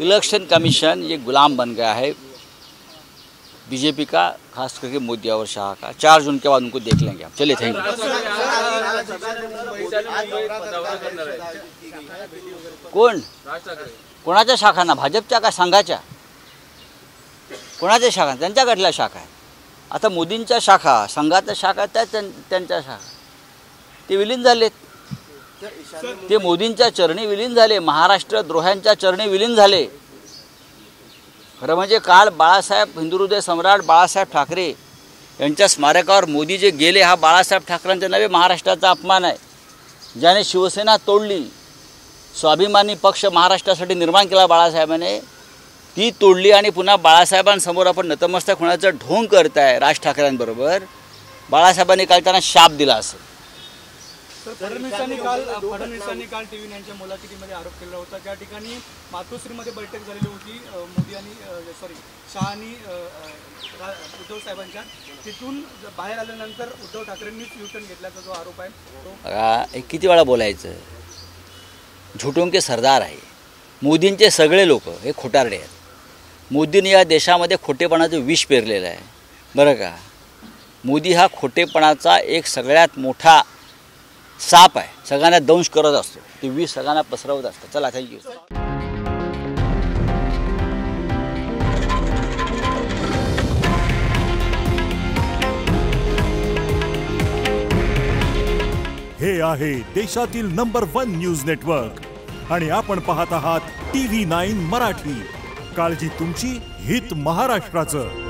Election commission ये गुलाम बन गया है BJP का, खास करके मोदी और शाह का। 4 जून के बाद उनको देख लेंगे हम। चलिए, थैंक यू। कोण कोणाच्या शाखा ना, भाजपच्या का संघाच्या? कोणाच्या शाखा? त्यांच्याकडल्या शाखा आहे. आता मोदींच्या शाखा, संघाच्या शाखा, त्या त्यांच्या शाखा ते विलीन झालेत. ते मोदींच्या चरणी विलीन झाले, महाराष्ट्र द्रोह्यांच्या चरणी विलीन झाले. खरं म्हणजे काल बाळासाहेब, हिंदुहृदय सम्राट बाळासाहेब ठाकरे यांच्या स्मारकावर मोदी जे गेले, हा बाळासाहेब ठाकरेंच्या नव्हे महाराष्ट्राचा अपमान आहे. ज्याने शिवसेना तोडली, स्वाभिमानी पक्ष महाराष्ट्रासाठी निर्माण केला बाळासाहेबांनी, ती तोडली आणि पुन्हा बाळासाहेबांसमोर आपण नतमस्तक होण्याचं ढोंग करताय राज ठाकरेंबरोबर. बाळासाहेबांनी काल त्यांना शाप दिला असेल. फडणवीसांनी काल TV9च्या मुलाखतीमध्ये आरोप केला होता. त्या ठिकाणी मातोश्रीमध्ये बैठक झालेली होती मोदी आणि शहा आणि उद्धव साहेबांच्या. तिथून बाहेर आल्यानंतर उद्धव ठाकरेंनीच युटर्न घेतल्याचा जो आरोप आहे तो किती वेळा बोलायचं? झुटों के सरदार आहे मोदींचे सगळे लोक हे खोटारडे आहेत. मोदींनी या देशामध्ये खोटेपणाचं विष पेरलेलं आहे बरं का. मोदी हा खोटेपणाचा एक सगळ्यात मोठा साप आहे. सगळ्यांना दंश करत असतो, ते विष सगळ्यांना पसरवत असतो. चला, थँक्यू. हे आहे देशातील नंबर 1 न्यूज नेटवर्क आणि आपण पाहत आहात TV9 मराठी. काळजी तुमची, हित महाराष्ट्राचं.